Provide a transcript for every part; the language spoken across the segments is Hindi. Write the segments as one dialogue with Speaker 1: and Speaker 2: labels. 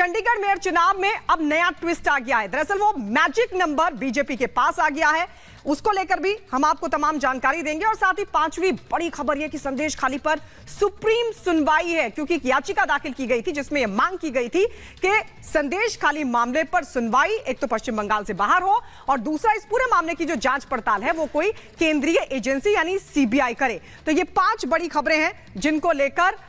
Speaker 1: चंडीगढ़ मेयर चुनाव में अब नया ट्विस्ट आ गया है। दरअसल वो मैजिक नंबर बीजेपी के पास आ गया है, उसको लेकर भी हम आपको तमाम जानकारी देंगे। और साथ ही पांचवी बड़ी खबर यह कि संदेश खाली पर सुप्रीम सुनवाई है, क्योंकि एक याचिका दाखिल की गई थी जिसमें यह मांग की गई थी कि संदेश खाली मामले पर सुनवाई एक तो पश्चिम बंगाल से बाहर हो और दूसरा इस पूरे मामले की जो जांच पड़ताल है वो कोई केंद्रीय एजेंसी यानी सीबीआई करे। तो ये 5 बड़ी खबरें हैं जिनको लेकर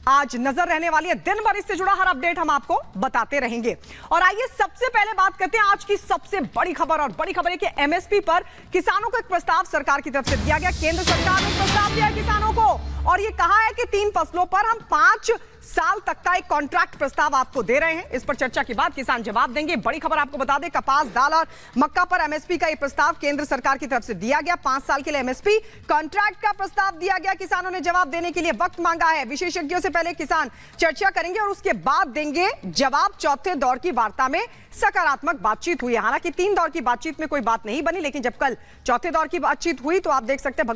Speaker 1: आज नजर रहने वाली है। दिन भर इससे जुड़ा हर अपडेट हम आपको बताते रहेंगे। और आइए सबसे पहले बात करते हैं आज की सबसे बड़ी खबर। और बड़ी खबर है कि एमएसपी पर किसानों को एक प्रस्ताव सरकार की तरफ से दिया गया। केंद्र सरकार ने प्रस्ताव दिया किसानों को और ये कहा है कि 3 फसलों पर हम 5 साल तक का एक कॉन्ट्रैक्ट प्रस्ताव आपको दे रहे हैं। इस पर चर्चा के बाद किसान जवाब देंगे। बड़ी खबर आपको बता दें, कपास, दाल और मक्का पर एमएसपी का यह प्रस्ताव केंद्र सरकार की तरफ से दिया गया। 5 साल के लिए एमएसपी कॉन्ट्रैक्ट का प्रस्ताव दिया गया। किसानों ने जवाब देने के लिए वक्त मांगा है। विशेषज्ञों से पहले किसान चर्चा करेंगे और उसके बाद देंगे जवाब। चौथे दौर की वार्ता में सकारात्मक बातचीत हुई है। हालांकि 3 दौर की बातचीत में कोई बात नहीं बनी, लेकिन जब कल चौथे दौर की बातचीत हुई तो आप देख सकते हैं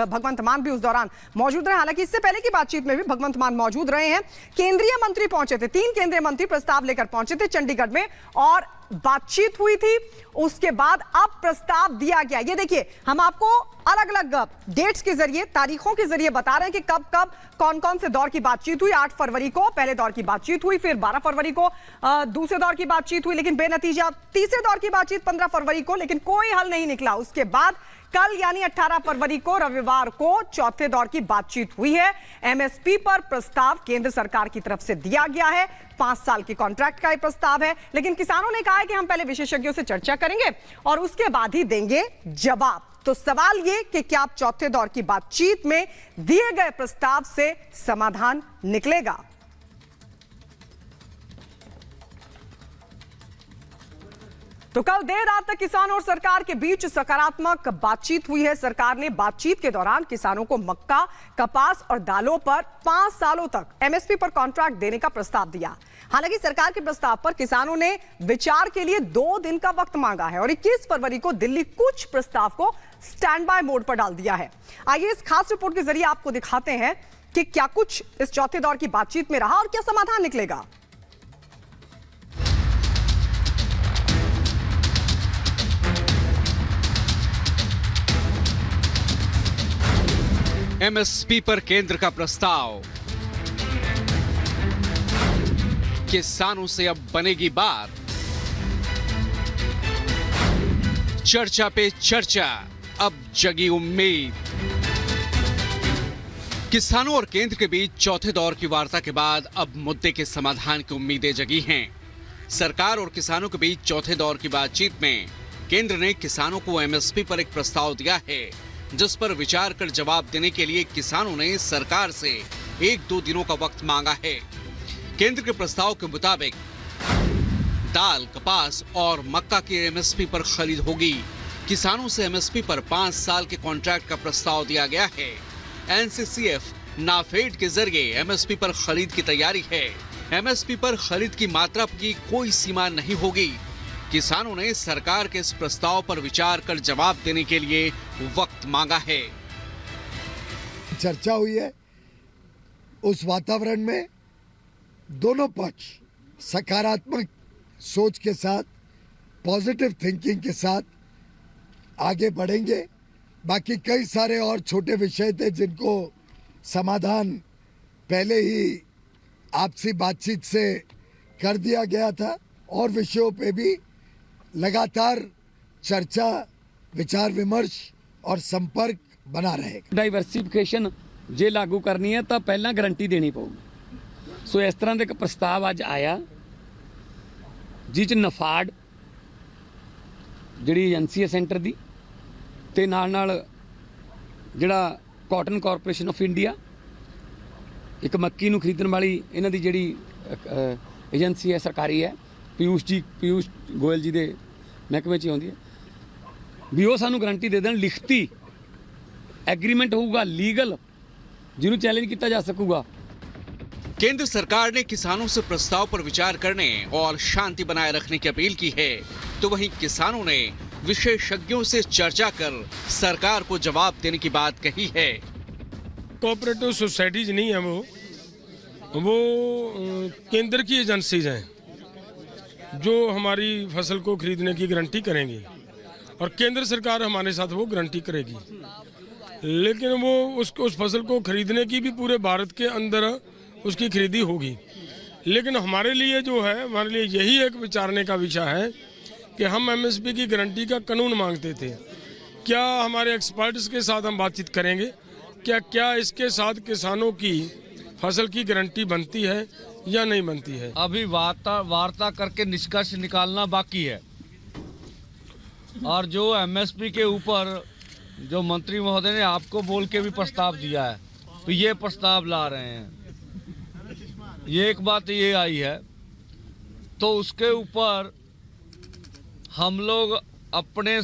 Speaker 1: भगवंत मान भी उस दौरान मौजूद रहे। हालांकि इससे पहले की बातचीत में भी भगवंत मान मौजूद रहे हैं। केंद्रीय मंत्री पहुंचे थे, 3 केंद्रीय मंत्री प्रस्ताव लेकर पहुंचे थे चंडीगढ़ में और बातचीत हुई थी। उसके बाद अब प्रस्ताव दिया गया। ये देखिए, हम आपको अलग अलग डेट्स के जरिए, तारीखों के जरिए बता रहे हैं कि कब कब कौन कौन से दौर की बातचीत हुई। 8 फरवरी को पहले दौर की बातचीत हुई, फिर 12 फरवरी को दूसरे दौर की बातचीत हुई, लेकिन बेनतीजा। तीसरे दौर की बातचीत 15 फरवरी को, लेकिन कोई हल नहीं निकला। उसके बाद कल यानी 18 फरवरी को रविवार को चौथे दौर की बातचीत हुई है। एमएसपी पर प्रस्ताव केंद्र सरकार की तरफ से दिया गया है। 5 साल के कॉन्ट्रैक्ट का यह प्रस्ताव है, लेकिन किसानों ने कहा है कि हम पहले विशेषज्ञों से चर्चा करेंगे और उसके बाद ही देंगे जवाब। तो सवाल ये कि क्या आप चौथे दौर की बातचीत में दिए गए प्रस्ताव से समाधान निकलेगा? तो कल देर रात तक किसानों और सरकार के बीच सकारात्मक बातचीत हुई है। सरकार ने बातचीत के दौरान किसानों को मक्का, कपास और दालों पर 5 सालों तक एमएसपी पर कॉन्ट्रैक्ट देने का प्रस्ताव दिया। हालांकि सरकार के प्रस्ताव पर किसानों ने विचार के लिए 2 दिन का वक्त मांगा है और 21 फरवरी को दिल्ली कुछ प्रस्ताव को स्टैंड बाय मोड पर डाल दिया है। आइए इस खास रिपोर्ट के जरिए आपको दिखाते हैं कि क्या कुछ इस चौथे दौर की बातचीत में रहा और क्या समाधान निकलेगा।
Speaker 2: एमएसपी पर केंद्र का प्रस्ताव, किसानों से अब बनेगी बात। चर्चा पे चर्चा, अब जगी उम्मीद। किसानों और केंद्र के बीच चौथे दौर की वार्ता के बाद अब मुद्दे के समाधान की उम्मीदें जगी हैं। सरकार और किसानों के बीच चौथे दौर की बातचीत में केंद्र ने किसानों को एमएसपी पर एक प्रस्ताव दिया है, जिस पर विचार कर जवाब देने के लिए किसानों ने सरकार से 1-2 दिनों का वक्त मांगा है। केंद्र के प्रस्ताव के मुताबिक दाल, कपास और मक्का की एमएसपी पर खरीद होगी। किसानों से एमएसपी पर 5 साल के कॉन्ट्रैक्ट का प्रस्ताव दिया गया है। एनसीसीएफ, नाफेड के जरिए एमएसपी पर खरीद की तैयारी है। एमएसपी पर खरीद की मात्रा की कोई सीमा नहीं होगी। किसानों ने सरकार के इस प्रस्ताव पर विचार कर जवाब देने के लिए वक्त मांगा है।
Speaker 3: चर्चा हुई है, उस वातावरण में दोनों पक्ष सकारात्मक सोच के साथ, पॉजिटिव थिंकिंग के साथ आगे बढ़ेंगे। बाकी कई सारे और छोटे विषय थे जिनको समाधान पहले ही आपसी बातचीत से कर दिया गया था और विषयों पे भी लगातार चर्चा, विचार विमर्श और संपर्क बना रहेगा।
Speaker 4: डाइवर्सिफिकेशन जे लागू करनी है तो पहला गारंटी देनी पਊਗੀ। सो इस तरह का प्रस्ताव अज आया जिस नफाड जी एजेंसी है सेंटर की ते नाल जिहड़ा कॉटन कॉरपोरेशन ऑफ इंडिया, एक मक्की नूं खरीदण वाली इन्हां दी जिहड़ी एजेंसी है सरकारी है, पीयूष गोयल जी के महकमे च आउंदी है, भी वो सानू गारंटी दे देण, लिखती एग्रीमेंट होगा लीगल, जिन्होंने चैलेंज किया जा सकूगा।
Speaker 2: केंद्र सरकार ने किसानों से प्रस्ताव पर विचार करने और शांति बनाए रखने की अपील की है, तो वहीं किसानों ने विशेषज्ञों से चर्चा कर सरकार को जवाब देने की बात कही है।
Speaker 5: कोऑपरेटिव सोसाइटीज नहीं है वो, वो केंद्र की एजेंसीज हैं जो हमारी फसल को खरीदने की गारंटी करेंगी और केंद्र सरकार हमारे साथ वो गारंटी करेगी, लेकिन वो उस फसल को खरीदने की भी पूरे भारत के अंदर उसकी खरीदी होगी। लेकिन हमारे लिए जो है, हमारे लिए यही एक विचारने का विषय है कि हम एमएसपी की गारंटी का कानून मांगते थे। क्या हमारे एक्सपर्ट्स के साथ हम बातचीत करेंगे, क्या इसके साथ किसानों की फसल की गारंटी बनती है या नहीं बनती है।
Speaker 6: अभी वार्ता करके निष्कर्ष निकालना बाकी है, और जो एमएसपी के ऊपर जो मंत्री महोदय ने आपको बोल के भी प्रस्ताव दिया है, तो ये प्रस्ताव ला रहे हैं। ये एक बात ये आई है, तो उसके ऊपर हम लोग अपने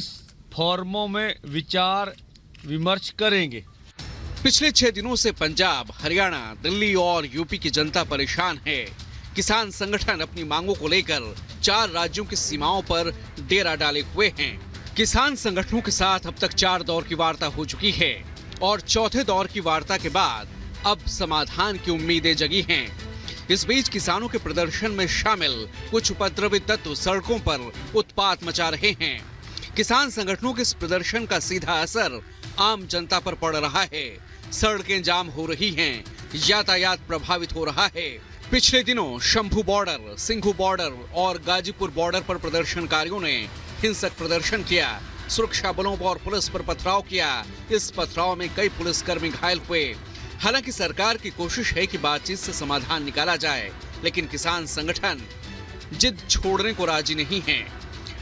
Speaker 6: फॉर्मों में विचार विमर्श करेंगे।
Speaker 2: पिछले 6 दिनों से पंजाब, हरियाणा, दिल्ली और यूपी की जनता परेशान है। किसान संगठन अपनी मांगों को लेकर 4 राज्यों की सीमाओं पर डेरा डाले हुए हैं। किसान संगठनों के साथ अब तक 4 दौर की वार्ता हो चुकी है और चौथे दौर की वार्ता के बाद अब समाधान की उम्मीदें जगी हैं। इस बीच किसानों के प्रदर्शन में शामिल कुछ उपद्रवी तत्व सड़कों पर उत्पात मचा रहे हैं। किसान संगठनों के इस प्रदर्शन का सीधा असर आम जनता पर पड़ रहा है। सड़कें जाम हो रही हैं, यातायात प्रभावित हो रहा है। पिछले दिनों शंभू बॉर्डर, सिंघू बॉर्डर और गाजीपुर बॉर्डर पर प्रदर्शनकारियों ने हिंसक प्रदर्शन किया, सुरक्षा बलों और पुलिस पर पथराव किया। इस पथराव में कई पुलिसकर्मी घायल हुए। हालांकि सरकार की कोशिश है कि बातचीत से समाधान निकाला जाए, लेकिन किसान संगठन जिद छोड़ने को राजी नहीं है।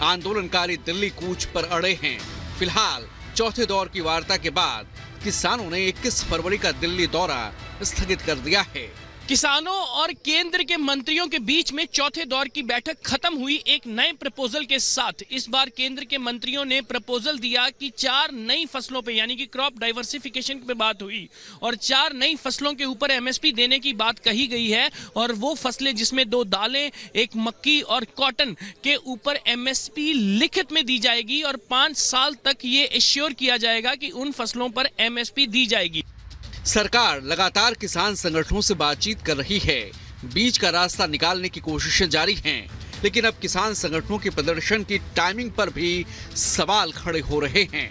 Speaker 2: आंदोलनकारी दिल्ली कूच पर अड़े हैं। फिलहाल चौथे दौर की वार्ता के बाद किसानों ने 21 फरवरी का दिल्ली दौरा स्थगित कर दिया है।
Speaker 7: किसानों और केंद्र के मंत्रियों के बीच में चौथे दौर की बैठक खत्म हुई एक नए प्रपोजल के साथ। इस बार केंद्र के मंत्रियों ने प्रपोजल दिया कि 4 नई फसलों पे, यानी कि क्रॉप डाइवर्सिफिकेशन पे बात हुई और 4 नई फसलों के ऊपर एमएसपी देने की बात कही गई है। और वो फसलें जिसमें 2 दालें, एक मक्की और कॉटन के ऊपर एमएसपी लिखित में दी जाएगी और 5 साल तक ये एश्योर किया जाएगा कि उन फसलों पर एमएसपी दी जाएगी।
Speaker 2: सरकार लगातार किसान संगठनों से बातचीत कर रही है, बीच का रास्ता निकालने की कोशिशें जारी हैं, लेकिन अब किसान संगठनों के प्रदर्शन की टाइमिंग पर भी सवाल खड़े हो रहे हैं।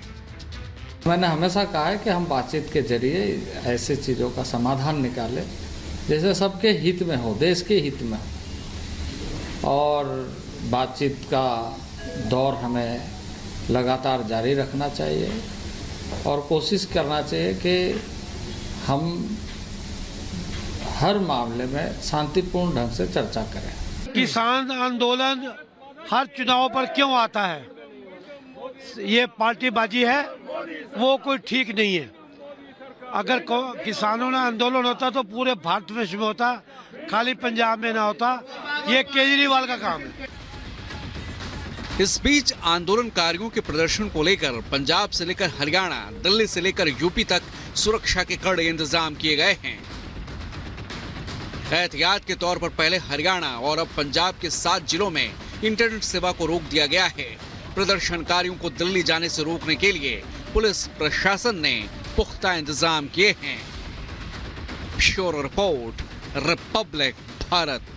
Speaker 8: मैंने हमेशा कहा है कि हम बातचीत के जरिए ऐसे चीज़ों का समाधान निकालें जैसे सबके हित में हो, देश के हित में हो, और बातचीत का दौर हमें लगातार जारी रखना चाहिए और कोशिश करना चाहिए कि हम हर मामले में शांतिपूर्ण ढंग से चर्चा करें।
Speaker 9: किसान आंदोलन हर चुनाव पर क्यों आता है? ये पार्टीबाजी है, वो कोई ठीक नहीं है। अगर किसानों का आंदोलन होता तो पूरे भारतवर्ष में होता, खाली पंजाब में ना होता। ये केजरीवाल का काम है।
Speaker 2: इस बीच आंदोलनकारियों के प्रदर्शन को लेकर पंजाब से लेकर हरियाणा, दिल्ली से लेकर यूपी तक सुरक्षा के कड़े इंतजाम किए गए हैं। एहतियात के तौर पर पहले हरियाणा और अब पंजाब के 7 जिलों में इंटरनेट सेवा को रोक दिया गया है। प्रदर्शनकारियों को दिल्ली जाने से रोकने के लिए पुलिस प्रशासन ने पुख्ता इंतजाम किए हैं। Bureau report, Republic Bharat.